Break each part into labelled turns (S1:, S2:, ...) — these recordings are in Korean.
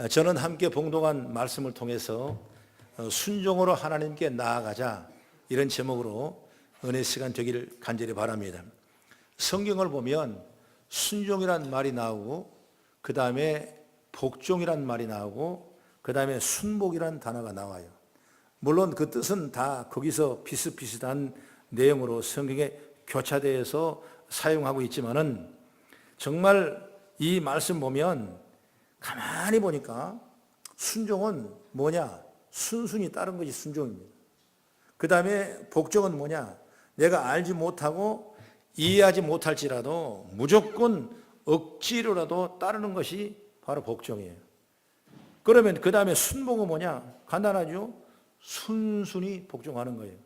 S1: 저는 함께 봉독한 말씀을 통해서 순종으로 하나님께 나아가자, 이런 제목으로 은혜 시간 되기를 간절히 바랍니다. 성경을 보면 순종이란 말이 나오고, 그 다음에 복종이란 말이 나오고, 그 다음에 순복이란 단어가 나와요. 물론 그 뜻은 다 거기서 비슷비슷한 내용으로 성경에 교차되어서 사용하고 있지만은, 정말 이 말씀 보면 가만히 보니까 순종은 뭐냐? 순순히 따른 것이 순종입니다. 그 다음에 복종은 뭐냐? 내가 알지 못하고 이해하지 못할지라도 무조건 억지로라도 따르는 것이 바로 복종이에요. 그러면 그 다음에 순복은 뭐냐? 간단하죠? 순순히 복종하는 거예요.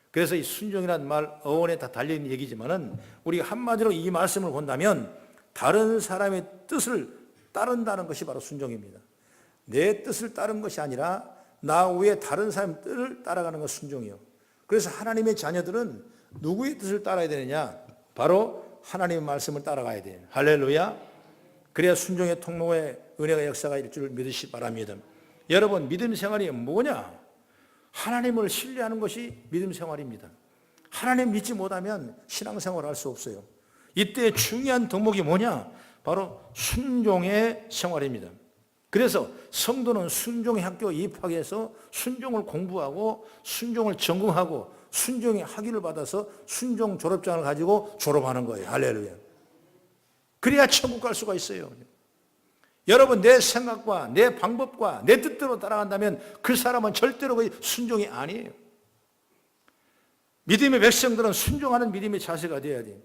S1: 그래서 이 순종이라는 말 어원에 다 달려있는 얘기지만은, 우리가 한마디로 이 말씀을 본다면 다른 사람의 뜻을 따른다는 것이 바로 순종입니다. 내 뜻을 따른 것이 아니라 나 외에 다른 사람의 뜻을 따라가는 것이 순종이요. 그래서 하나님의 자녀들은 누구의 뜻을 따라야 되느냐? 바로 하나님의 말씀을 따라가야 돼요. 할렐루야. 그래야 순종의 통로에 은혜가 역사가 일 줄 믿으시기 바랍니다. 여러분, 믿음 생활이 뭐냐? 하나님을 신뢰하는 것이 믿음 생활입니다. 하나님 믿지 못하면 신앙생활을 할 수 없어요. 이때 중요한 덕목이 뭐냐? 바로 순종의 생활입니다. 그래서 성도는 순종의 학교에 입학해서 순종을 공부하고 순종을 전공하고 순종의 학위를 받아서 순종 졸업장을 가지고 졸업하는 거예요. 할렐루야. 그래야 천국 갈 수가 있어요. 여러분, 내 생각과 내 방법과 내 뜻대로 따라간다면 그 사람은 절대로 순종이 아니에요. 믿음의 백성들은 순종하는 믿음의 자세가 되어야 돼요.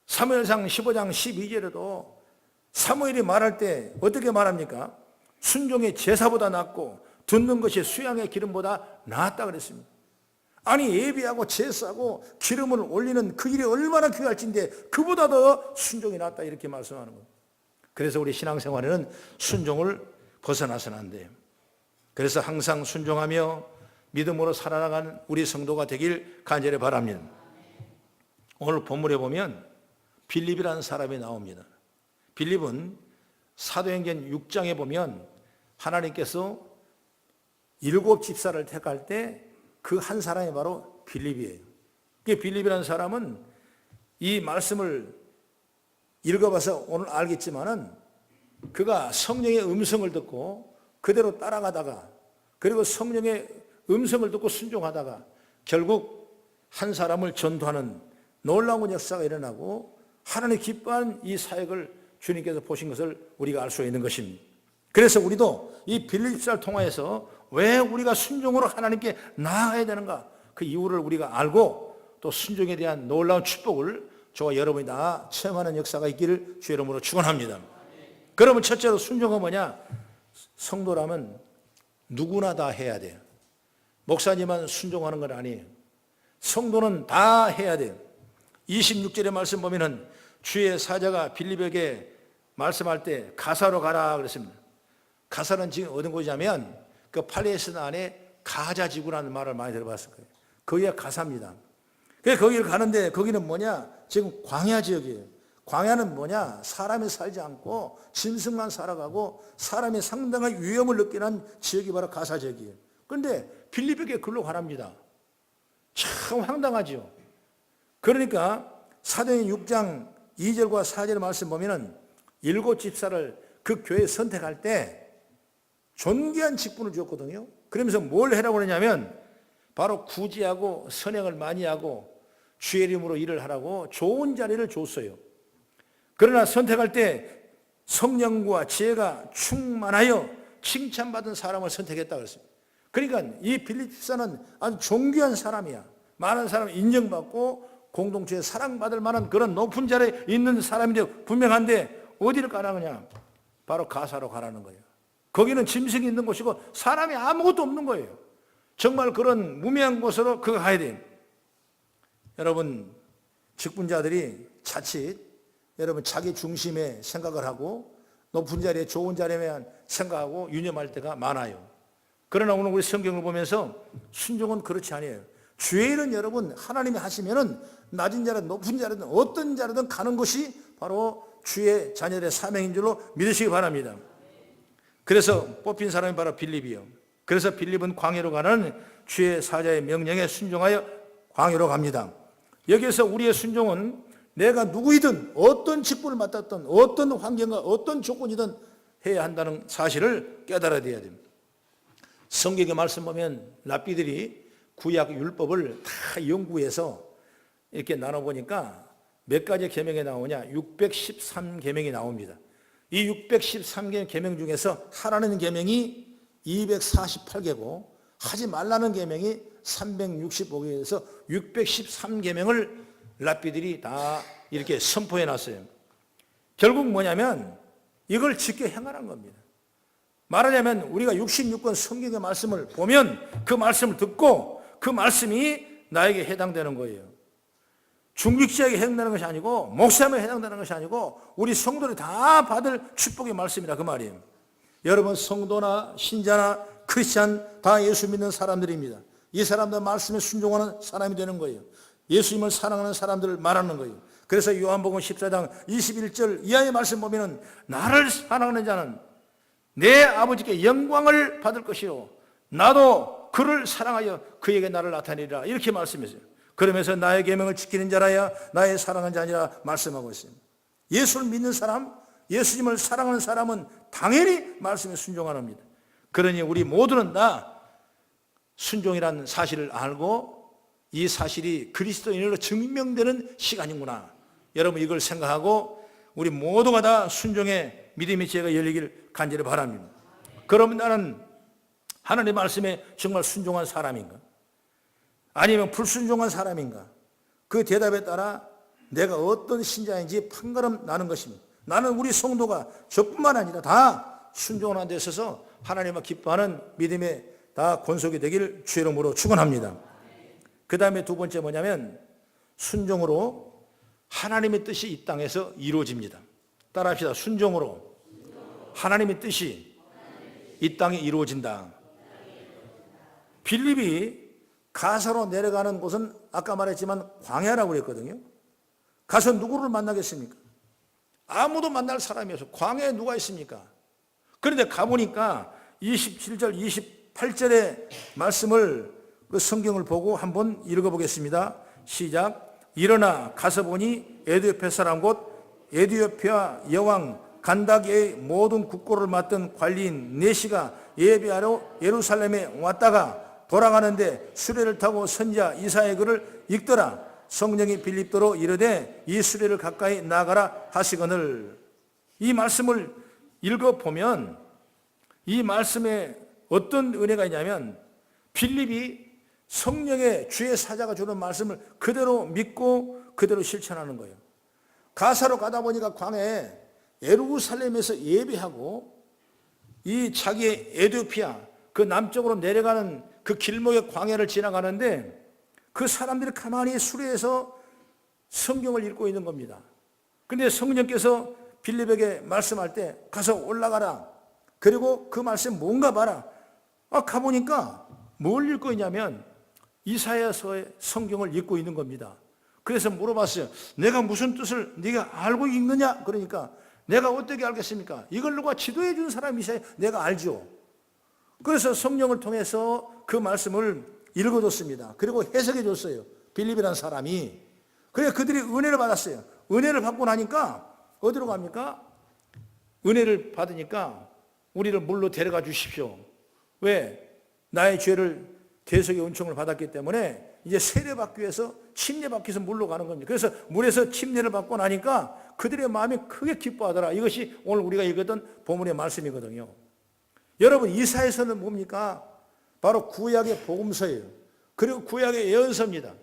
S1: 사무엘상 15장 12절에도 사무엘이 말할 때 어떻게 말합니까? 순종이 제사보다 낫고 듣는 것이 수양의 기름보다 낫다 그랬습니다. 아니, 예배하고 제사하고 기름을 올리는 그 일이 얼마나 귀할진데 그보다 더 순종이 낫다, 이렇게 말씀하는 거예요. 그래서 우리 신앙생활에는 순종을 벗어나서는 안 돼요. 그래서 항상 순종하며 믿음으로 살아나가는 우리 성도가 되길 간절히 바랍니다. 오늘 본문에 보면 빌립이라는 사람이 나옵니다. 빌립은 사도행전 6장에 보면 하나님께서 7 집사를 택할 때 그 한 사람이 바로 빌립이에요. 빌립이라는 사람은 이 말씀을 읽어봐서 오늘 알겠지만은, 그가 성령의 음성을 듣고 그대로 따라가다가, 그리고 성령의 음성을 듣고 순종하다가 결국 한 사람을 전도하는 놀라운 역사가 일어나고 하나님 기뻐하는 이 사역을 주님께서 보신 것을 우리가 알 수 있는 것입니다. 그래서 우리도 이 빌립사를 통하여서 왜 우리가 순종으로 하나님께 나아가야 되는가, 그 이유를 우리가 알고 또 순종에 대한 놀라운 축복을 저와 여러분이 다 체험하는 역사가 있기를 주의 이름으로 축원합니다. 그러면 첫째로 순종은 뭐냐? 성도라면 누구나 다 해야 돼요. 목사님만 순종하는 건 아니에요. 성도는 다 해야 돼요. 26절의 말씀 보면은 주의 사자가 빌립에게 말씀할 때 가사로 가라 그랬습니다. 가사는 지금 어떤 곳이냐면 그 팔레스타인 안에 가자 지구라는 말을 많이 들어봤을 거예요. 거기가 가사입니다. 그래서 거기를 가는데 거기는 뭐냐? 지금 광야 지역이에요. 광야는 뭐냐? 사람이 살지 않고 짐승만 살아가고 사람이 상당한 위험을 느끼는 지역이 바로 가사 지역이에요. 그런데 빌립에게 글로 가랍니다. 참 황당하죠. 그러니까 사도행전 6장 2절과 4절의 말씀 보면은 7 집사를 그 교회에 선택할 때 존귀한 직분을 주었거든요. 그러면서 뭘 해라고 그러냐면 바로 구제하고 선행을 많이 하고 주의 이름으로 일을 하라고 좋은 자리를 줬어요. 그러나 선택할 때 성령과 지혜가 충만하여 칭찬받은 사람을 선택했다고 했습니다. 그러니까 이 빌립 집사는 아주 존귀한 사람이야. 많은 사람 인정받고 공동체에 사랑받을 만한 그런 높은 자리에 있는 사람인데 분명한데 어디를 가라느냐? 바로 가사로 가라는 거예요. 거기는 짐승이 있는 곳이고 사람이 아무것도 없는 거예요. 정말 그런 무명한 곳으로 그가 가야 돼요. 여러분, 직분자들이 자칫 여러분 자기 중심에 생각을 하고 높은 자리에 좋은 자리에만 생각하고 유념할 때가 많아요. 그러나 오늘 우리 성경을 보면서 순종은 그렇지 아니에요. 주의 일은 여러분 하나님이 하시면은 낮은 자든 높은 자든 어떤 자든 가는 것이 바로 주의 자녀들의 사명인 줄로 믿으시기 바랍니다. 그래서 뽑힌 사람이 바로 빌립이요. 그래서 빌립은 광야로 가는 주의 사자의 명령에 순종하여 광야로 갑니다. 여기에서 우리의 순종은 내가 누구이든 어떤 직분을 맡았든 어떤 환경과 어떤 조건이든 해야 한다는 사실을 깨달아야 됩니다. 성경의 말씀 보면 랍비들이 구약 율법을 다 연구해서 이렇게 나눠보니까 몇 가지 계명이 나오냐? 613계명이 나옵니다. 이 613개 계명 중에서 하라는 계명이 248개고 하지 말라는 계명이 365개에서 613계명을 랍비들이 다 이렇게 선포해 놨어요. 결국 뭐냐면 이걸 지켜 행하라는 겁니다. 말하자면 우리가 66권 성경의 말씀을 보면 그 말씀을 듣고 그 말씀이 나에게 해당되는 거예요. 중직자에게 해당되는 것이 아니고 목사님에게 해당되는 것이 아니고 우리 성도들이 다 받을 축복의 말씀이라 그 말이에요. 여러분 성도나 신자나 크리스찬 다 예수 믿는 사람들입니다. 이 사람들 말씀에 순종하는 사람이 되는 거예요. 예수님을 사랑하는 사람들을 말하는 거예요. 그래서 요한복음 14장 21절 이하의 말씀 보면은 나를 사랑하는 자는 내 아버지께 영광을 받을 것이요 나도 그를 사랑하여 그에게 나를 나타내리라 이렇게 말씀했어요. 그러면서 나의 계명을 지키는 자라야 나의 사랑하는 자니라 말씀하고 있습니다. 예수를 믿는 사람, 예수님을 사랑하는 사람은 당연히 말씀에 순종하는 겁니다. 그러니 우리 모두는 다 순종이라는 사실을 알고 이 사실이 그리스도인으로 증명되는 시간이구나. 여러분 이걸 생각하고 우리 모두가 다 순종의 믿음의 지혜가 열리길 간절히 바랍니다. 그러면 나는 하나님의 말씀에 정말 순종한 사람인가? 아니면 불순종한 사람인가? 그 대답에 따라 내가 어떤 신자인지 판가름 나는 것입니다. 나는 우리 성도가 저뿐만 아니라 다 순종하는 데 있어서 하나님을 기뻐하는 믿음에 다 권속이 되길 주의 이름으로 축원합니다. 그 다음에 두 번째 뭐냐면 순종으로 하나님의 뜻이 이 땅에서 이루어집니다. 따라합시다. 순종으로 하나님의 뜻이 이 땅에 이루어진다. 빌립이 가사로 내려가는 곳은 아까 말했지만 광야라고 그랬거든요. 가서 누구를 만나겠습니까? 아무도 만날 사람이 없어요. 광야에 누가 있습니까? 그런데 가보니까 27절 28절의 말씀을 그 성경을 보고 한번 읽어보겠습니다. 시작. 일어나 가서 보니 에디오피아 사람 곧 에디오피아 여왕 간다기의 모든 국고를 맡던 관리인 네시가 예배하러 예루살렘에 왔다가 돌아가는데 수레를 타고 선지자 이사야의 글을 읽더라. 성령이 빌립도로 이르되 이 수레를 가까이 나가라 하시거늘. 이 말씀을 읽어보면 이 말씀에 어떤 은혜가 있냐면 빌립이 성령의 주의 사자가 주는 말씀을 그대로 믿고 그대로 실천하는 거예요. 가사로 가다 보니까 광야에 예루살렘에서 예배하고 이 자기의 에디오피아 그 남쪽으로 내려가는 그 길목의 광야를 지나가는데 그 사람들이 가만히 수레에서 성경을 읽고 있는 겁니다. 그런데 성령께서 빌립에게 말씀할 때 가서 올라가라. 그리고 그 말씀 뭔가 봐라. 가보니까 뭘 읽고 있냐면 이사야서의 성경을 읽고 있는 겁니다. 그래서 물어봤어요. 내가 무슨 뜻을 네가 알고 읽느냐? 그러니까 내가 어떻게 알겠습니까? 이걸 누가 지도해 준 사람이 있어야 내가 알죠. 그래서 성령을 통해서 그 말씀을 읽어줬습니다. 그리고 해석해 줬어요. 빌립이라는 사람이. 그래 그들이 은혜를 받았어요. 은혜를 받고 나니까 어디로 갑니까? 은혜를 받으니까 우리를 물로 데려가 주십시오. 왜? 나의 죄를 대속의 은총을 받았기 때문에 이제 세례받기 위해서 침례받기 위해서 물로 가는 겁니다. 그래서 물에서 침례를 받고 나니까 그들의 마음이 크게 기뻐하더라. 이것이 오늘 우리가 읽었던 본문의 말씀이거든요. 여러분 이사야서는 뭡니까? 바로 구약의 복음서예요. 그리고 구약의 예언서입니다.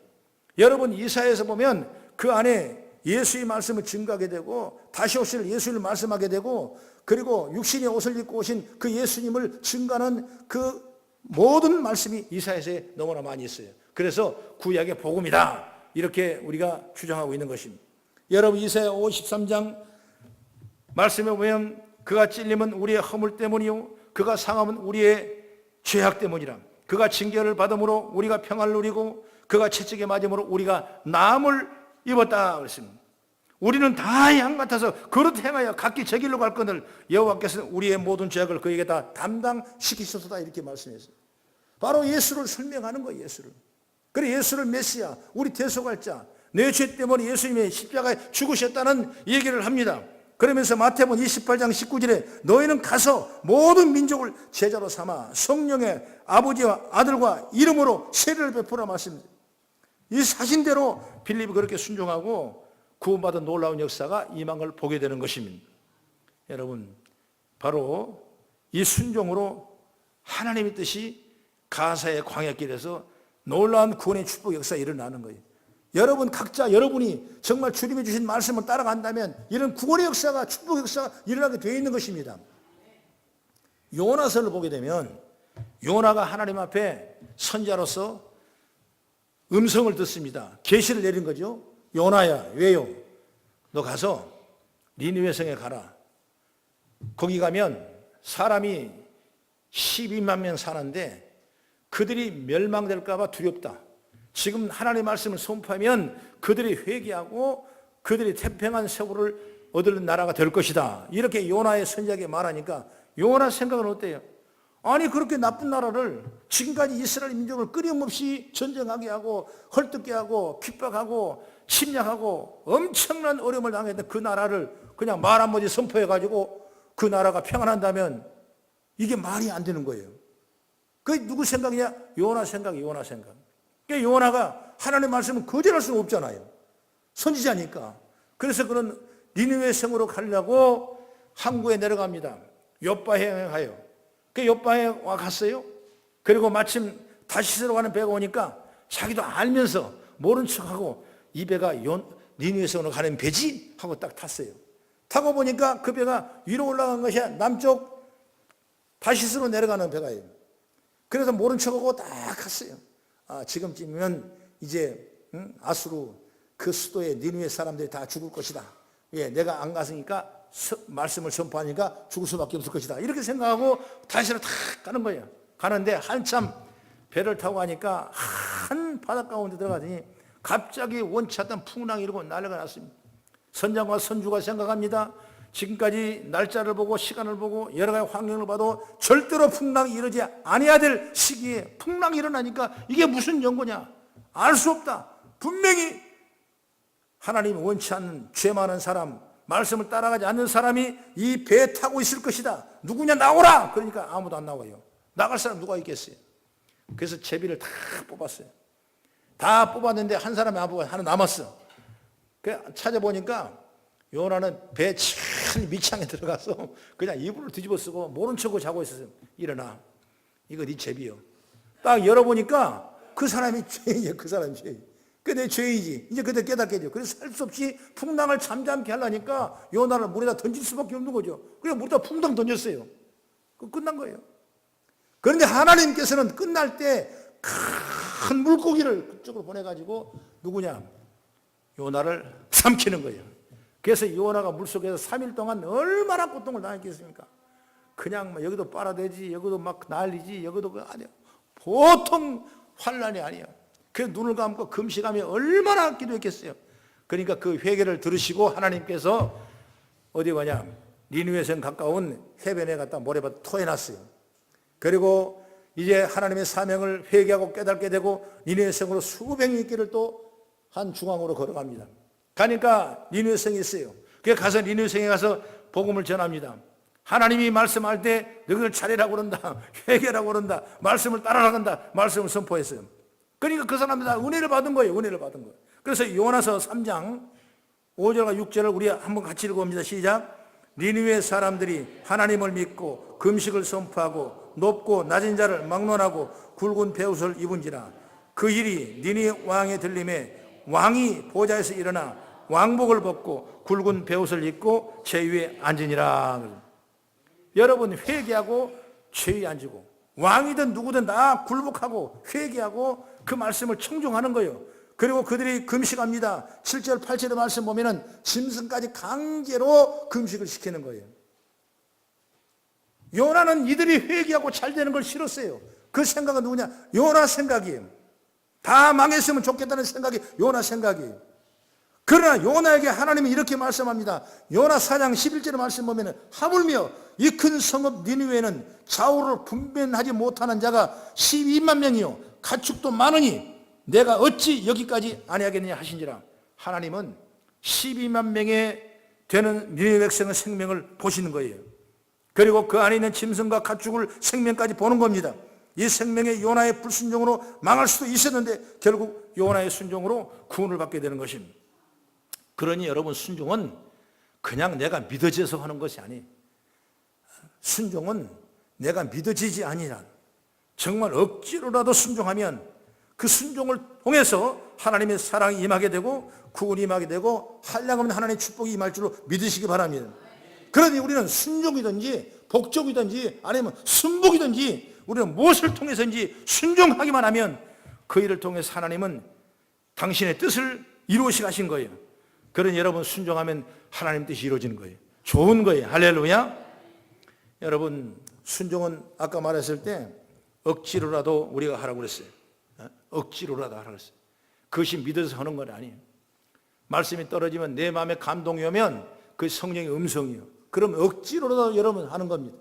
S1: 여러분 이사야에서 보면 그 안에 예수의 말씀을 증거하게 되고 다시 오실 예수를 말씀하게 되고 그리고 육신의 옷을 입고 오신 그 예수님을 증거하는 그 모든 말씀이 이사야서에 너무나 많이 있어요. 그래서 구약의 복음이다 이렇게 우리가 주장하고 있는 것입니다. 여러분 이사야 53장 말씀에 보면 그가 찔림은 우리의 허물 때문이요 그가 상함은 우리의 죄악 때문이라. 그가 징계를 받음으로 우리가 평안을 누리고 그가 채찍에 맞음으로 우리가 나음을 입었다 그랬습니다. 우리는 다 양 같아서 그릇 행하여 각기 제 길로 갈 거늘 여호와께서는 우리의 모든 죄악을 그에게 다 담당시키소서다 이렇게 말씀했어요. 바로 예수를 설명하는 거예요. 예수를. 그래 예수를 메시아, 우리 대속할자, 내 죄 때문에 예수님이 십자가에 죽으셨다는 얘기를 합니다. 그러면서 마태복음 28장 19절에 너희는 가서 모든 민족을 제자로 삼아 성령의 아버지와 아들과 이름으로 세례를 베푸라 말씀입니다. 이 사신대로 빌립이 그렇게 순종하고 구원받은 놀라운 역사가 임한 걸 보게 되는 것입니다. 여러분, 바로 이 순종으로 하나님의 뜻이 가사의 광야길에서 놀라운 구원의 축복 역사가 일어나는 거예요. 여러분 각자 여러분이 정말 주님이 주신 말씀을 따라간다면 이런 구원의 역사가, 축복 역사가 일어나게 되어 있는 것입니다. 요나서를 보게 되면 요나가 하나님 앞에 선자로서 음성을 듣습니다. 계시를 내린 거죠. 요나야, 왜요? 너 가서 니느웨 성에 가라. 거기 가면 사람이 12만 명 사는데 그들이 멸망될까 봐 두렵다. 지금 하나님의 말씀을 선포하면 그들이 회개하고 그들이 태평한 세월을 얻을 나라가 될 것이다. 이렇게 요나의 선지자에게 말하니까 요나 생각은 어때요? 아니 그렇게 나쁜 나라를 지금까지 이스라엘 민족을 끊임없이 전쟁하게 하고 헐뜯게 하고 핍박하고 침략하고 엄청난 어려움을 당했던 그 나라를 그냥 말 한마디 선포해가지고 그 나라가 평안한다면 이게 말이 안 되는 거예요. 그게 누구 생각이냐? 요나 생각이에요. 요나 생각. 그러니까 요나가 하나님의 말씀을 거절할 수는 없잖아요. 선지자니까. 그래서 그런 니느웨 성으로 가려고 항구에 내려갑니다. 욥바에 행하여. 그 욥바에 와 갔어요. 그리고 마침 다시스로 가는 배가 오니까 자기도 알면서 모른 척하고 이 배가 니느웨 성으로 가는 배지? 하고 딱 탔어요. 타고 보니까 그 배가 위로 올라간 것이 남쪽 다시스로 내려가는 배가예요. 그래서 모른 척하고 딱 갔어요. 아, 지금쯤이면 이제 아수르 그 수도의 니느웨 사람들이 다 죽을 것이다. 예, 내가 안 갔으니까 말씀을 선포하니까 죽을 수밖에 없을 것이다. 이렇게 생각하고 다시로 탁 가는 거예요. 가는데 한참 배를 타고 가니까 한 바닷가 가운데 들어가더니 갑자기 원치 않던 풍랑이 일고 난리가 났습니다. 선장과 선주가 생각합니다. 지금까지 날짜를 보고 시간을 보고 여러 가지 환경을 봐도 절대로 풍랑이 이러지 아니어야 될 시기에 풍랑이 일어나니까 이게 무슨 연고냐? 알 수 없다. 분명히 하나님이 원치 않는 죄 많은 사람, 말씀을 따라가지 않는 사람이 이 배에 타고 있을 것이다. 누구냐? 나오라! 그러니까 아무도 안 나와요. 나갈 사람 누가 있겠어요? 그래서 제비를 다 뽑았어요. 다 뽑았는데 한 사람이 안 뽑아 하나 남았어. 찾아보니까 요나는 배 참 밑창에 들어가서 그냥 이불을 뒤집어 쓰고 모른 척하고 자고 있었어요. 일어나. 이거 네 죄비요. 딱 열어보니까 그 사람이 죄예요. 그 사람이 죄. 그게 내 죄이지. 이제 그때 깨닫게 돼요. 그래서 살 수 없이 풍랑을 잠잠케 하려니까 요나를 물에다 던질 수밖에 없는 거죠. 그래서 물에다 풍당 던졌어요. 그 끝난 거예요. 그런데 하나님께서는 끝날 때 큰 물고기를 그쪽으로 보내가지고 누구냐? 요나를 삼키는 거예요. 그래서 요나가 물속에서 3일 동안 얼마나 고통을 당했겠습니까? 그냥 막 여기도 빨아대지, 여기도 막 난리지, 여기도 아니야. 보통 환난이 아니에요. 그래서 눈을 감고 금식하며 얼마나 기도했겠어요. 그러니까 그 회개를 들으시고 하나님께서 어디 가냐? 니느웨 성 가까운 해변에 갖다 모래밭 토해놨어요. 그리고 이제 하나님의 사명을 회개하고 깨닫게 되고 니느웨 성으로 수백리 길을 또 한 중앙으로 걸어갑니다. 가니까 니느웨 성이 있어요. 그래서 가서 니느웨 성에 가서 복음을 전합니다. 하나님이 말씀할 때 너희를 차리라고 그런다. 회개라고 그런다. 말씀을 따라라 한다. 말씀을 선포했어요. 그러니까 그 사람들 다 은혜를 받은 거예요. 은혜를 받은 거예요. 그래서 요나서 3장 5절과 6절을 우리 한번 같이 읽어봅니다. 시작. 니느웨 사람들이 하나님을 믿고 금식을 선포하고 높고 낮은 자를 막론하고 굵은 베옷을 입은지라. 그 일이 니느웨 왕의 들림에 왕이 보좌에서 일어나 왕복을 벗고 굵은 베옷을 입고 제위에 앉으니라. 여러분 회개하고 죄에 앉고 왕이든 누구든 다 굴복하고 회개하고 그 말씀을 청종하는 거예요. 그리고 그들이 금식합니다. 7절 8절의 말씀 보면은 짐승까지 강제로 금식을 시키는 거예요. 요나는 이들이 회개하고 잘 되는 걸 싫었어요. 그 생각은 누구냐? 요나 생각이에요. 다 망했으면 좋겠다는 생각이 요나 생각이에요. 그러나 요나에게 하나님이 이렇게 말씀합니다. 요나 4장 11절의 말씀 보면 하물며 이 큰 성읍 니느웨에는 좌우를 분별하지 못하는 자가 12만 명이요 가축도 많으니 내가 어찌 여기까지 아니하겠느냐 하신지라. 하나님은 12만 명의 되는 니느웨 백성의 생명을 보시는 거예요. 그리고 그 안에 있는 짐승과 가축을 생명까지 보는 겁니다. 이 생명의 요나의 불순종으로 망할 수도 있었는데 결국 요나의 순종으로 구원을 받게 되는 것입니다. 그러니 여러분, 순종은 그냥 내가 믿어져서 하는 것이 아니에요. 순종은 내가 믿어지지 아니라 정말 억지로라도 순종하면 그 순종을 통해서 하나님의 사랑이 임하게 되고 구원이 임하게 되고 한량없는 하나님의 축복이 임할 줄로 믿으시기 바랍니다. 그러니 우리는 순종이든지 복종이든지 아니면 순복이든지 우리는 무엇을 통해서인지 순종하기만 하면 그 일을 통해서 하나님은 당신의 뜻을 이루시게 하신 거예요. 그러니 여러분, 순종하면 하나님 뜻이 이루어지는 거예요. 좋은 거예요. 할렐루야. 여러분, 순종은 아까 말했을 때 억지로라도 우리가 하라고 그랬어요. 억지로라도 하라고 그랬어요. 그것이 믿어서 하는 건 아니에요. 말씀이 떨어지면 내 마음에 감동이 오면 그 성령의 음성이에요. 그럼 억지로라도 여러분 하는 겁니다.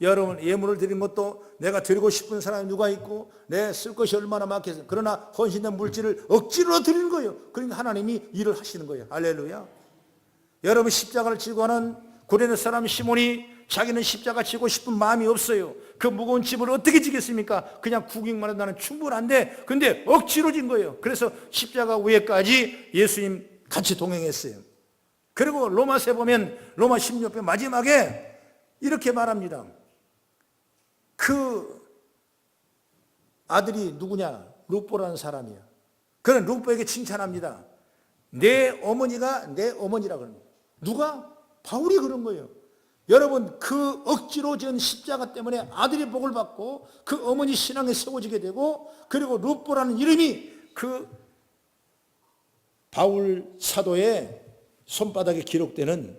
S1: 여러분, 예물을 드린 것도 내가 드리고 싶은 사람이 누가 있고 내 쓸 것이 얼마나 많겠어요. 그러나 헌신된 물질을 억지로 드리는 거예요. 그러니까 하나님이 일을 하시는 거예요. 할렐루야. 여러분, 십자가를 지고 하는 구레네 사람 시몬이 자기는 십자가 지고 싶은 마음이 없어요. 그 무거운 짐을 어떻게 지겠습니까? 그냥 구경만 해도 나는 충분한데, 근데 억지로 진 거예요. 그래서 십자가 위에까지 예수님 같이 동행했어요. 그리고 로마서에 보면 로마 16편 마지막에 이렇게 말합니다. 그 아들이 누구냐? 룹보라는 사람이야. 그는 룹보에게 칭찬합니다. 내 어머니가 내 어머니라 그럽니다. 누가? 바울이 그런 거예요. 여러분, 그 억지로 진 십자가 때문에 아들이 복을 받고 그 어머니 신앙에 세워지게 되고, 그리고 룹보라는 이름이 그 바울 사도의 손바닥에 기록되는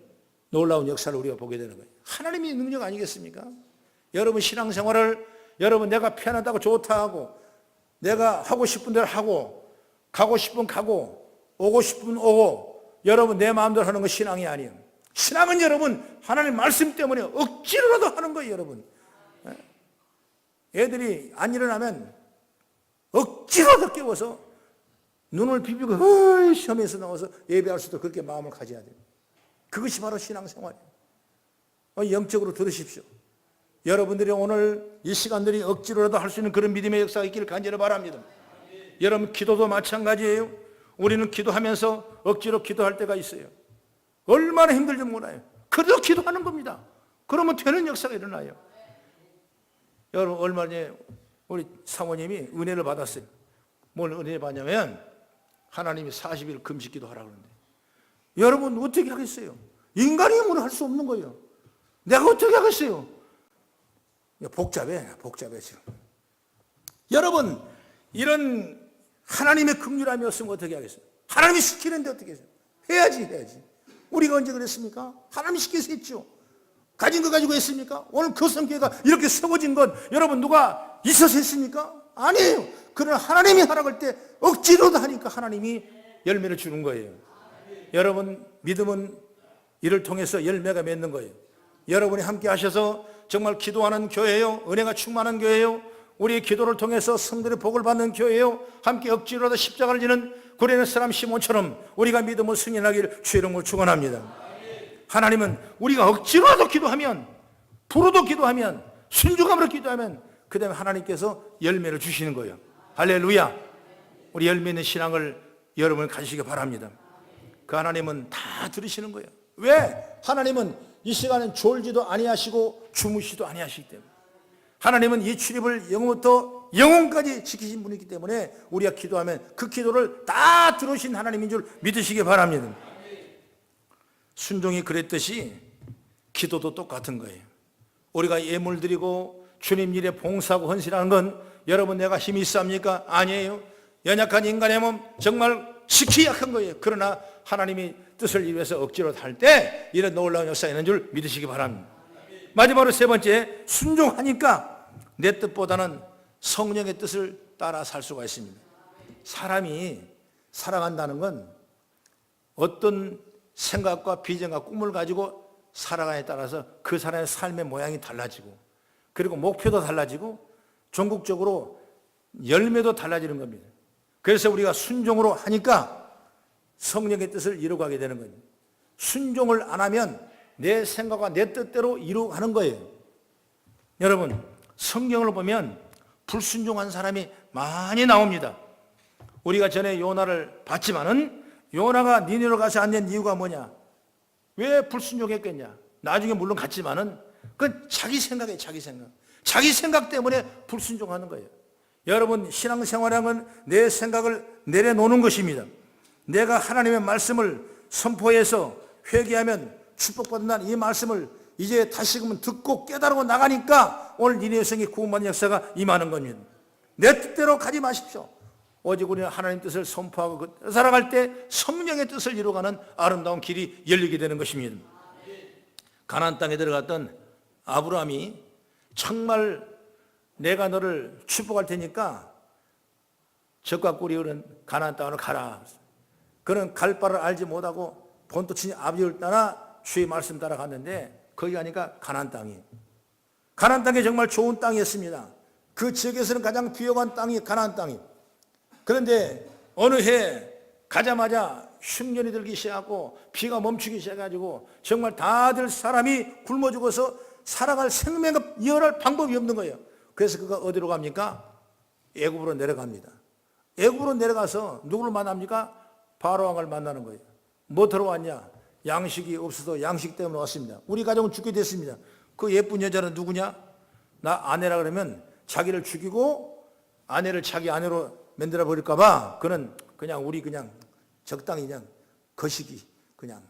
S1: 놀라운 역사를 우리가 보게 되는 거예요. 하나님의 능력 아니겠습니까? 여러분, 신앙생활을 여러분 내가 편하다고 좋다 하고 내가 하고 싶은 대로 하고 가고 싶으면 가고 오고 싶으면 오고 여러분 내 마음대로 하는 건 신앙이 아니에요. 신앙은 여러분 하나님 말씀 때문에 억지로라도 하는 거예요. 여러분, 애들이 안 일어나면 억지로라도 깨워서 눈을 비비고 시험에서 나와서 예배할 수도 그렇게 마음을 가져야 돼요. 그것이 바로 신앙생활이에요. 영적으로 들으십시오. 여러분들이 오늘 이 시간들이 억지로라도 할 수 있는 그런 믿음의 역사가 있기를 간절히 바랍니다. 여러분, 기도도 마찬가지예요. 우리는 기도하면서 억지로 기도할 때가 있어요. 얼마나 힘들지 몰라요. 그래도 기도하는 겁니다. 그러면 되는 역사가 일어나요. 여러분, 얼마 전에 우리 사모님이 은혜를 받았어요. 뭘 은혜 받냐면 하나님이 40일 금식 기도하라 그러는데, 여러분 어떻게 하겠어요? 인간의 힘으로 할 수 없는 거예요. 내가 어떻게 하겠어요? 복잡해 지금. 여러분, 이런 하나님의 긍휼함이 없으면 어떻게 하겠어요? 하나님이 시키는데 어떻게 해요? 해야지. 우리가 언제 그랬습니까? 하나님이 시켜서 했죠. 가진 거 가지고 했습니까? 오늘 교성교회가 이렇게 세워진 건 여러분 누가 있어서 했습니까? 아니에요. 그러나 하나님이 하라고 할 때 억지로도 하니까 하나님이 열매를 주는 거예요. 여러분, 믿음은 이를 통해서 열매가 맺는 거예요. 여러분이 함께 하셔서 정말 기도하는 교회예요. 은혜가 충만한 교회예요. 우리의 기도를 통해서 성들의 복을 받는 교회예요. 함께 억지로라도 십자가를 지는 구레네 사람 시몬처럼 우리가 믿음을 승인하기를 주의 이름으로 축원합니다. 하나님은 우리가 억지로라도 기도하면, 불어도 기도하면, 순종함으로 기도하면 그 다음에 하나님께서 열매를 주시는 거예요. 할렐루야. 우리 열매 있는 신앙을 여러분 가지시기 바랍니다. 그 하나님은 다 들으시는 거예요. 왜? 하나님은 이 시간은 졸지도 아니하시고 주무시도 아니하시기 때문에, 하나님은 이 출입을 영원부터 영원까지 지키신 분이기 때문에 우리가 기도하면 그 기도를 다 들으신 하나님인 줄 믿으시기 바랍니다. 순종이 그랬듯이 기도도 똑같은 거예요. 우리가 예물 드리고 주님 일에 봉사하고 헌신하는 건 여러분 내가 힘이 있습니까? 아니에요. 연약한 인간의 몸, 정말 지키 약한 거예요. 그러나 하나님이 뜻을 이루어서 억지로 할 때 이런 놀라운 역사가 있는 줄 믿으시기 바랍니다. 마지막으로 세 번째, 순종하니까 내 뜻보다는 성령의 뜻을 따라 살 수가 있습니다. 사람이 살아간다는 건 어떤 생각과 비전과 꿈을 가지고 살아가냐에 따라서 그 사람의 삶의 모양이 달라지고, 그리고 목표도 달라지고, 전국적으로 열매도 달라지는 겁니다. 그래서 우리가 순종으로 하니까 성령의 뜻을 이루어가게 되는 거예요. 순종을 안 하면 내 생각과 내 뜻대로 이루어가는 거예요. 여러분, 성경을 보면 불순종한 사람이 많이 나옵니다. 우리가 전에 요나를 봤지만은 요나가 니느웨로 가서 안 된 이유가 뭐냐? 왜 불순종했겠냐? 나중에 물론 갔지만은 그건 자기 생각이에요. 자기 생각. 자기 생각 때문에 불순종하는 거예요. 여러분, 신앙생활은 내 생각을 내려놓는 것입니다. 내가 하나님의 말씀을 선포해서 회개하면 축복받는다는 이 말씀을 이제 다시금 듣고 깨달고 나가니까 오늘 니느웨 성이 구원받는 역사가 임하는 겁니다. 내 뜻대로 가지 마십시오. 오직 우리는 하나님 뜻을 선포하고 살아갈 때 성령의 뜻을 이루어가는 아름다운 길이 열리게 되는 것입니다. 가나안 땅에 들어갔던 아브라함이 정말 내가 너를 축복할 테니까 젖과 꿀이 흐르는 가나안 땅으로 가라. 그는 갈 바를 알지 못하고 본토 친히 아비를 따라 주의 말씀 따라 갔는데 거기 가니까 가나안 땅이, 가나안 땅이 정말 좋은 땅이었습니다. 그 지역에서는 가장 비옥한 땅이 가나안 땅이. 그런데 어느 해 가자마자 흉년이 들기 시작하고 비가 멈추기 시작해가지고 정말 다들 사람이 굶어 죽어서 살아갈 생명을 이어갈 방법이 없는 거예요. 그래서 그가 어디로 갑니까? 애굽으로 내려갑니다. 애굽으로 내려가서 누구를 만납니까? 바로 왕을 만나는 거예요. 뭐 들어왔냐? 양식이 없어서 양식 때문에 왔습니다. 우리 가족은 죽게 됐습니다. 그 예쁜 여자는 누구냐? 나 아내라 그러면 자기를 죽이고 아내를 자기 아내로 만들어 버릴까 봐 그는 그냥 우리 그냥 적당히 그냥 거시기 그냥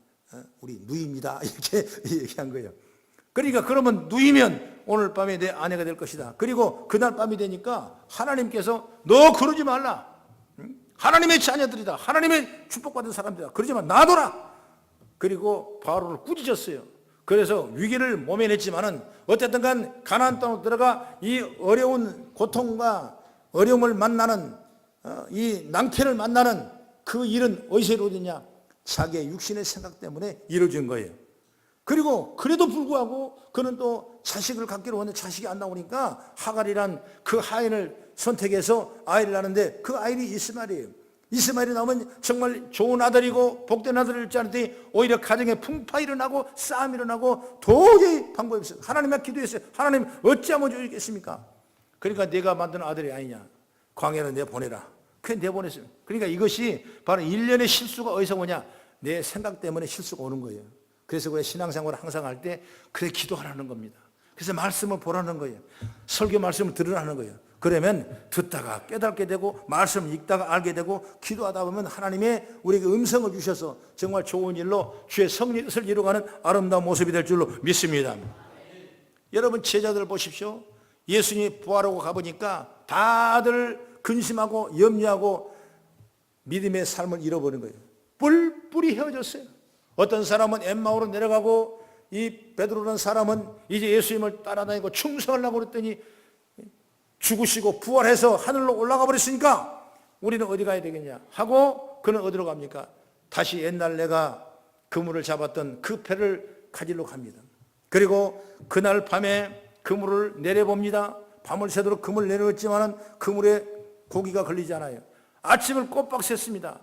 S1: 우리 누이입니다 이렇게 얘기한 거예요. 그러니까 그러면 누이면 오늘 밤에 내 아내가 될 것이다. 그리고 그날 밤이 되니까 하나님께서 너 그러지 말라. 하나님의 자녀들이다. 하나님의 축복받은 사람들이다. 그러지 마. 놔둬라. 그리고 바로를 꾸짖었어요. 그래서 위기를 몸에 냈지만은 어쨌든 간 가나안 땅으로 들어가 이 어려운 고통과 어려움을 만나는 이 낭패를 만나는 그 일은 어디서 이루어지냐? 자기의 육신의 생각 때문에 이루어진 거예요. 그리고 그래도 불구하고 그는 또 자식을 갖기로 했는데 자식이 안 나오니까 하갈이란 그 하인을 선택해서 아이를 낳는데 그 아이이 이스마엘이에요. 이스마엘이 나오면 정말 좋은 아들이고 복된 아들일 줄 알았더니 오히려 가정에 풍파 일어나고 싸움 일어나고 도저히 방법이 없어요. 하나님께 기도했어요. 하나님 어찌하면 좋겠습니까? 그러니까 내가 만든 아들이 아니냐? 광야로 내보내라. 그래 내보냈어요. 그러니까 이것이 바로 일련의 실수가 어디서 오냐? 내 생각 때문에 실수가 오는 거예요. 그래서 그래 신앙생활을 항상 할 때 그래 기도하라는 겁니다. 그래서 말씀을 보라는 거예요. 설교 말씀을 들으라는 거예요. 그러면 듣다가 깨닫게 되고 말씀을 읽다가 알게 되고 기도하다 보면 하나님의 우리에게 음성을 주셔서 정말 좋은 일로 주의 성령의 뜻을 이루어가는 아름다운 모습이 될 줄로 믿습니다. 여러분 제자들 보십시오. 예수님이 부활하고 가보니까 다들 근심하고 염려하고 믿음의 삶을 잃어버린 거예요. 뿔뿔이 헤어졌어요. 어떤 사람은 엠마오로 내려가고 이 베드로라는 사람은 이제 예수님을 따라다니고 충성하려고 그랬더니 죽으시고 부활해서 하늘로 올라가 버렸으니까 우리는 어디 가야 되겠냐 하고 그는 어디로 갑니까? 다시 옛날 내가 그물을 잡았던 그 배를 가지러 갑니다. 그리고 그날 밤에 그물을 내려봅니다. 밤을 새도록 그물을 내려왔지만 그물에 고기가 걸리지 않아요. 아침을 꼬박 샜습니다.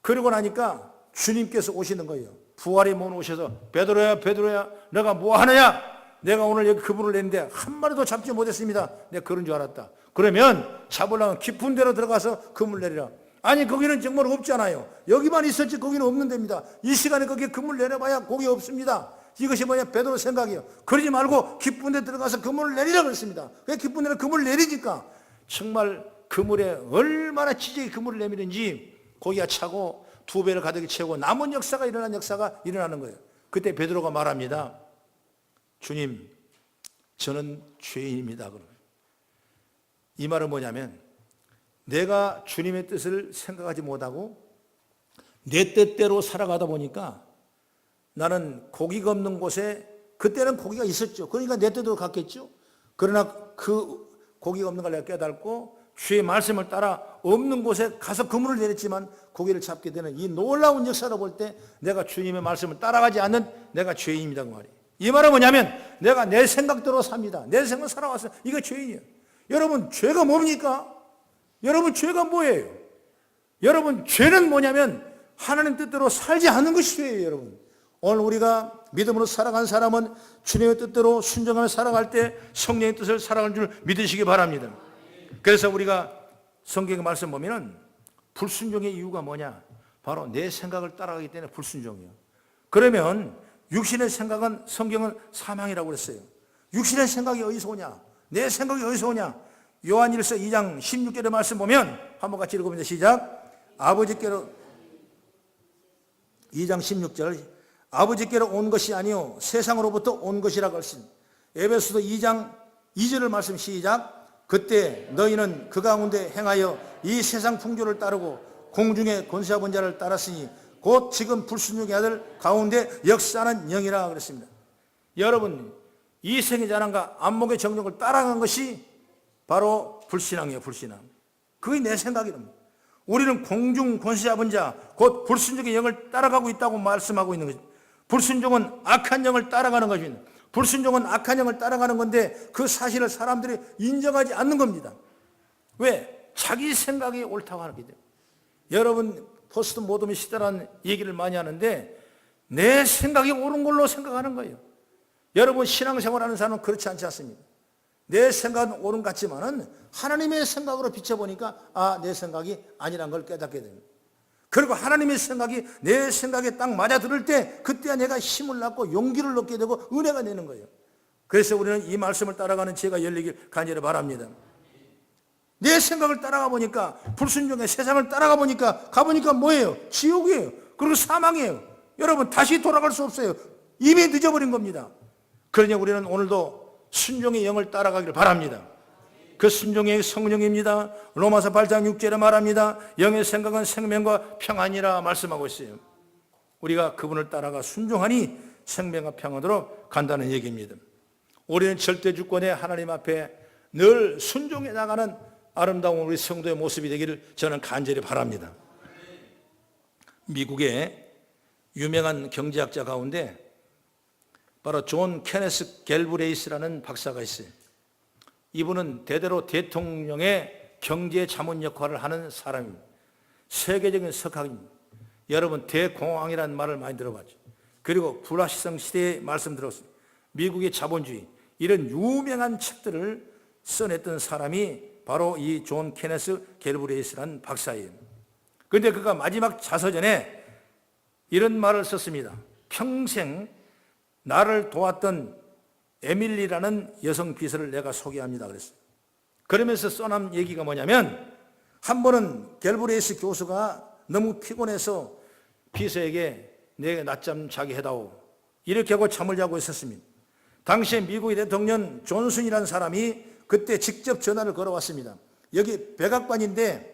S1: 그러고 나니까 주님께서 오시는 거예요. 부활의 몸 오셔서 베드로야 베드로야 너가 뭐 하느냐? 내가 오늘 여기 그물을 냈는데 한 마리도 잡지 못했습니다. 내가 그런 줄 알았다. 그러면 잡으려면 깊은 데로 들어가서 그물 내리라. 아니 거기는 정말 없잖아요. 여기만 있었지 거기는 없는 데입니다. 이 시간에 거기에 그물 내려봐야 고기 없습니다. 이것이 뭐냐? 베드로 생각이에요. 그러지 말고 깊은 데 들어가서 그물을 내리라 그랬습니다. 왜 깊은 데로 그물을 내리니까 정말 그물에 얼마나 지지게 그물을 내미는지 고기가 차고 두 배를 가득히 채우고 남은 역사가 일어나는 거예요. 그때 베드로가 말합니다. 주님, 저는 죄인입니다. 이 말은 뭐냐면 내가 주님의 뜻을 생각하지 못하고 내 뜻대로 살아가다 보니까 나는 고기가 없는 곳에 그때는 고기가 있었죠. 그러니까 내 뜻대로 갔겠죠. 그러나 그 고기가 없는 걸 내가 깨닫고 주의 말씀을 따라 없는 곳에 가서 그물을 내렸지만 고기를 잡게 되는 이 놀라운 역사를 볼 때 내가 주님의 말씀을 따라가지 않는 내가 죄인입니다 그 말이에요. 이 말은 뭐냐면 내가 내 생각대로 삽니다. 내 생각 살아왔어요. 이거 죄인이에요. 여러분 죄가 뭡니까? 여러분 죄가 뭐예요? 여러분 죄는 뭐냐면 하나님 뜻대로 살지 않는 것이 죄예요. 여러분 오늘 우리가 믿음으로 살아간 사람은 주님의 뜻대로 순종하며 살아갈 때 성령의 뜻을 살아가는 줄 믿으시기 바랍니다. 그래서 우리가 성경의 말씀 보면은 불순종의 이유가 뭐냐? 바로 내 생각을 따라가기 때문에 불순종이에요. 그러면 육신의 생각은 성경은 사망이라고 그랬어요. 육신의 생각이 어디서 오냐? 내 생각이 어디서 오냐? 요한일서 2장 16절의 말씀 보면 한번 같이 읽어봅니다. 시작. 아버지께로 2장 16절 아버지께로 온 것이 아니요 세상으로부터 온 것이라고 하신 에베소서 2장 2절의 말씀 시작. 그때 너희는 그 가운데 행하여 이 세상 풍조를 따르고 공중의 권세와 자를 따랐으니 곧 지금 불순종의 아들 가운데 역사하는 영이라 그랬습니다. 여러분 이생의 자랑과 안목의 정욕을 따라간 것이 바로 불신앙이에요. 불신앙. 그게 내 생각이랍니다. 우리는 공중 권세 잡은 자 곧 불순종의 영을 따라가고 있다고 말씀하고 있는 것입니다. 불순종은 악한 영을 따라가는 것입니다. 불순종은 악한 영을 따라가는 건데 그 사실을 사람들이 인정하지 않는 겁니다. 왜? 자기 생각이 옳다고 하기 때문에. 여러분 포스트 모더니 시대라는 얘기를 많이 하는데 내 생각이 옳은 걸로 생각하는 거예요. 여러분 신앙생활하는 사람은 그렇지 않지 않습니까? 내 생각은 옳은 것 같지만은 하나님의 생각으로 비춰보니까 내 생각이 아니란 걸 깨닫게 됩니다. 그리고 하나님의 생각이 내 생각에 딱 맞아 들을 때 그때야 내가 힘을 낳고 용기를 얻게 되고 은혜가 되는 거예요. 그래서 우리는 이 말씀을 따라가는 지혜가 열리길 간절히 바랍니다. 내 생각을 따라가 보니까 불순종의 세상을 따라가 보니까 가보니까 뭐예요? 지옥이에요. 그리고 사망이에요. 여러분 다시 돌아갈 수 없어요. 이미 늦어버린 겁니다. 그러니 우리는 오늘도 순종의 영을 따라가기를 바랍니다. 그 순종의 성령입니다. 로마서 8장 6절에 말합니다. 영의 생각은 생명과 평안이라 말씀하고 있어요. 우리가 그분을 따라가 순종하니 생명과 평안으로 간다는 얘기입니다. 우리는 절대주권의 하나님 앞에 늘 순종해 나가는 아름다운 우리 성도의 모습이 되기를 저는 간절히 바랍니다. 미국의 유명한 경제학자 가운데 바로 존 케네스 갤브레이스라는 박사가 있어요. 이분은 대대로 대통령의 경제 자문 역할을 하는 사람입니다. 세계적인 석학입니다. 여러분 대공황이라는 말을 많이 들어봤죠. 그리고 불화시성 시대의 말씀 들었습니다. 미국의 자본주의 이런 유명한 책들을 써냈던 사람이 바로 이 존 케네스 갤브레이스라는 박사예요. 그런데 그가 마지막 자서전에 이런 말을 썼습니다. 평생 나를 도왔던 에밀리라는 여성 비서를 내가 소개합니다 그랬어요. 그러면서 써난 얘기가 뭐냐면 한 번은 갤브레이스 교수가 너무 피곤해서 비서에게 내게 낮잠 자게 해다오 이렇게 하고 잠을 자고 있었습니다. 당시에 미국의 대통령 존슨이라는 사람이 그때 직접 전화를 걸어왔습니다. 여기 백악관인데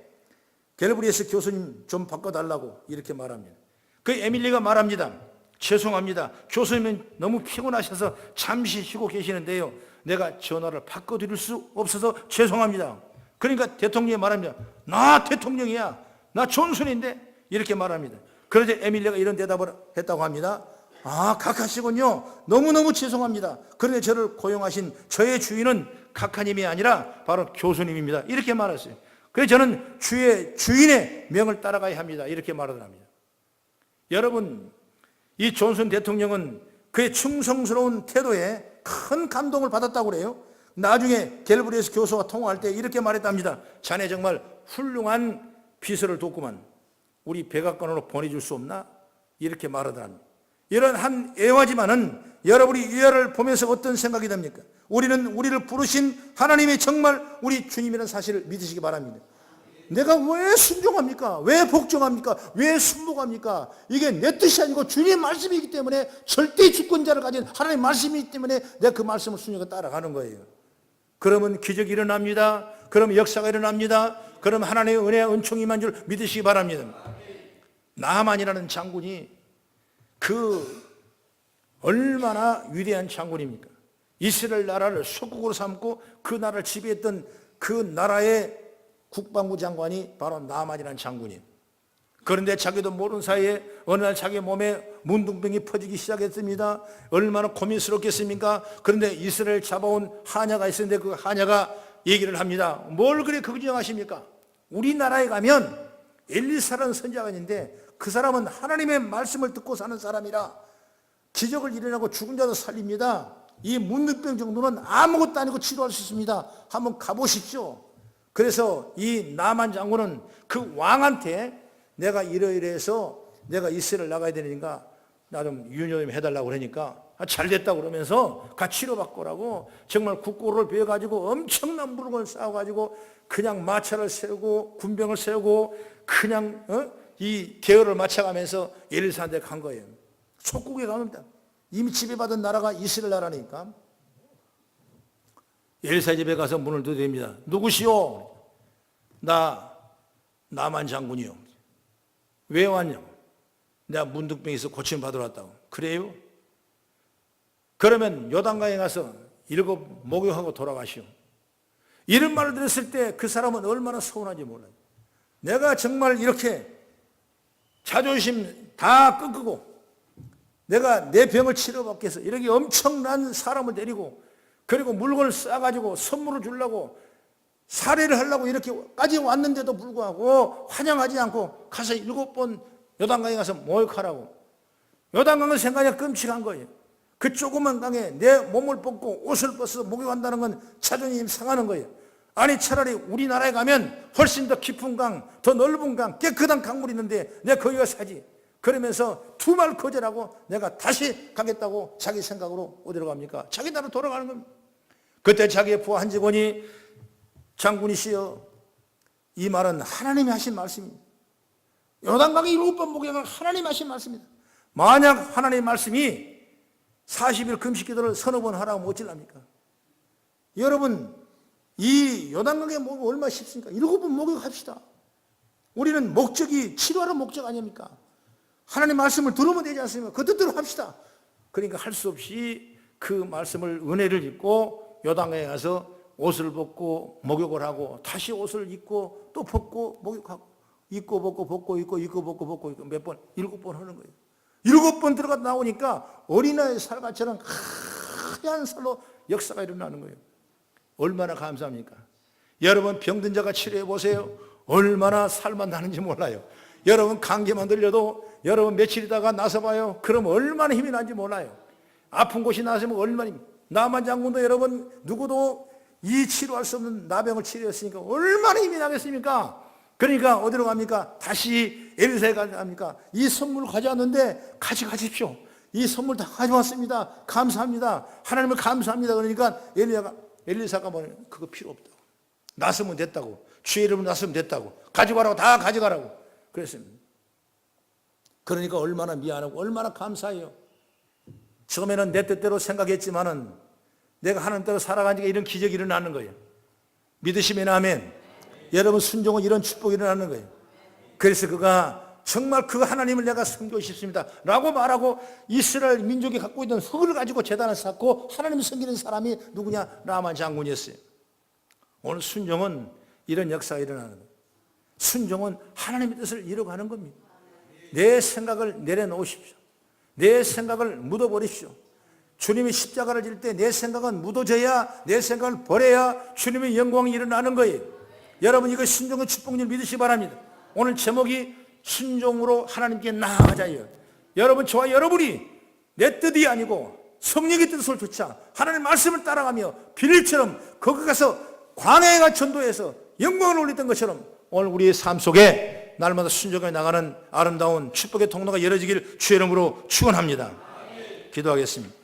S1: 갤브레이스 교수님 좀 바꿔달라고 이렇게 말합니다. 그 에밀리가 말합니다. 죄송합니다. 교수님은 너무 피곤하셔서 잠시 쉬고 계시는데요. 내가 전화를 바꿔드릴 수 없어서 죄송합니다. 그러니까 대통령이 말합니다. 나 대통령이야. 나 존슨인데 이렇게 말합니다. 그러자 에밀리가 이런 대답을 했다고 합니다. 각하시군요. 너무너무 죄송합니다. 그런데 저를 고용하신 저의 주인은 각하님이 아니라 바로 교수님입니다. 이렇게 말했어요. 그래서 저는 주인의 명을 따라가야 합니다. 이렇게 말하더랍니다. 여러분 이 존슨 대통령은 그의 충성스러운 태도에 큰 감동을 받았다고 그래요. 나중에 갤브레이스 교수와 통화할 때 이렇게 말했답니다. 자네 정말 훌륭한 비서를 뒀구만. 우리 백악관으로 보내줄 수 없나? 이렇게 말하더랍니다. 이런 한 애화지만은 여러분이 이 애를 보면서 어떤 생각이 듭니까? 우리는 우리를 부르신 하나님이 정말 우리 주님이라는 사실을 믿으시기 바랍니다. 내가 왜 순종합니까? 왜 복종합니까? 왜 순복합니까? 이게 내 뜻이 아니고 주님의 말씀이기 때문에 절대 주권자를 가진 하나님의 말씀이기 때문에 내가 그 말씀을 순종해 따라가는 거예요. 그러면 기적이 일어납니다. 그러면 역사가 일어납니다. 그러면 하나님의 은혜와 은총이 임한 줄 믿으시기 바랍니다. 나만이라는 장군이 얼마나 위대한 장군입니까? 이스라엘 나라를 소국으로 삼고 그 나라를 지배했던 그 나라의 국방부 장관이 바로 나만이라는 장군이에요. 그런데 자기도 모르는 사이에 어느 날 자기 몸에 문둥병이 퍼지기 시작했습니다. 얼마나 고민스럽겠습니까? 그런데 이스라엘 잡아온 하냐가 있었는데 그 하냐가 얘기를 합니다. 뭘 그래 걱정하십니까? 우리나라에 가면 엘리사라는 선지자가 있는데 그 사람은 하나님의 말씀을 듣고 사는 사람이라 기적을 일어나고 죽은 자도 살립니다. 이 문둥병 정도는 아무것도 아니고 치료할 수 있습니다. 한번 가보십시오. 그래서 이 나만 장군은 그 왕한테 내가 이러이러해서 내가 이스라엘 나가야 되니까 나 좀 유료 좀 해달라고 그러니까 잘 됐다고 그러면서 같이 치료받고 오라고 정말 국고를 베어가지고 엄청난 물건을 쌓아가지고 그냥 마차를 세우고 군병을 세우고 그냥 이 계열을 맞춰가면서 엘리사한테 간 거예요. 속국에 갑니다. 이미 지배받은 나라가 이스라엘 나라니까. 엘리사 집에 가서 문을 두드립니다. 누구시오? 나만 장군이요. 왜 왔냐? 내가 문둥병에서 고침받으러 왔다고. 그래요? 그러면 요단강에 가서 7 목욕하고 돌아가시오. 이런 말을 들었을 때 그 사람은 얼마나 서운한지 몰라요. 내가 정말 이렇게 자존심 다 꺾고 내가 내 병을 치료받기 위해서 이렇게 엄청난 사람을 데리고 그리고 물건을 싸가지고 선물을 주려고 살해를 하려고 이렇게까지 왔는데도 불구하고 환영하지 않고 가서 7번 요단강에 가서 목욕하라고. 요단강을 생각하니까 끔찍한 거예요. 그 조그만 강에 내 몸을 벗고 옷을 벗어서 목욕한다는 건 자존심 상하는 거예요. 아니 차라리 우리나라에 가면 훨씬 더 깊은 강, 더 넓은 강, 깨끗한 강물이 있는데 내가 거기 가서 사지. 그러면서 두 말 거절하고 내가 다시 가겠다고 자기 생각으로 어디로 갑니까? 자기 나라로 돌아가는 겁니다. 그때 자기의 부하 한 직원이 장군이시여, 이 말은 하나님이 하신 말씀입니다. 요단강에 7번 목욕한 하나님이 하신 말씀입니다. 만약 하나님의 말씀이 40일 금식기도를 서너 번 하라고 어찌랍니까? 여러분, 이 요단강에 목욕 얼마나 쉽습니까? 7번 목욕합시다. 우리는 목적이 치료하는 목적 아닙니까? 하나님 말씀을 들으면 되지 않습니까? 그 뜻대로 합시다. 그러니까 할 수 없이 그 말씀을 은혜를 입고 요단강에 가서 옷을 벗고 목욕을 하고 다시 옷을 입고 또 벗고 목욕하고 입고 벗고 벗고 입고 입고 벗고 벗고 입고 몇 번? 7번 하는 거예요. 7번 들어가 나오니까 어린아이 살같처럼 하얀 살로 역사가 일어나는 거예요. 얼마나 감사합니까? 여러분 병든 자가 치료해 보세요. 얼마나 살만 나는지 몰라요. 여러분 감기만 들려도 여러분 며칠 있다가 나서 봐요. 그럼 얼마나 힘이 나는지 몰라요. 아픈 곳이 나서면 얼마나 나만 장군도 여러분 누구도 이 치료할 수 없는 나병을 치료했으니까 얼마나 힘이 나겠습니까? 그러니까 어디로 갑니까? 다시 엘리사에 갑니까? 이 선물 가져왔는데 가져가십시오. 이 선물 다 가져왔습니다. 감사합니다. 하나님을 감사합니다. 그러니까 엘리사가 뭐냐? 그거 필요 없다고. 나서면 됐다고. 주의 이름으로 나서면 됐다고. 가져가라고. 다 가져가라고. 그랬습니다. 그러니까 얼마나 미안하고 얼마나 감사해요. 처음에는 내 뜻대로 생각했지만은 내가 하나님 대로 살아가니까 이런 기적이 일어나는 거예요. 믿으시면 아멘. 여러분 순종은 이런 축복이 일어나는 거예요. 그래서 그가 정말 그 하나님을 내가 섬기고 싶습니다 라고 말하고 이스라엘 민족이 갖고 있는 흙을 가지고 제단을 쌓고 하나님을 섬기는 사람이 누구냐? 나만 장군이었어요. 오늘 순종은 이런 역사가 일어나는 거예요. 순종은 하나님의 뜻을 이루어가는 겁니다. 내 생각을 내려놓으십시오. 내 생각을 묻어버리십시오. 주님이 십자가를 질 때 내 생각은 묻어져야, 내 생각을 버려야 주님의 영광이 일어나는 거예요. 여러분 이거 순종의 축복을 믿으시기 바랍니다. 오늘 제목이 순종으로 하나님께 나아가자예요. 여러분 저와 여러분이 내 뜻이 아니고 성령의 뜻을 쫓아 하나님의 말씀을 따라가며 빌리처럼 거기 가서 광야에 전도해서 영광을 올렸던 것처럼 오늘 우리의 삶 속에 날마다 순종해 나가는 아름다운 축복의 통로가 열어지기를 주의 이름으로 축원합니다. 기도하겠습니다.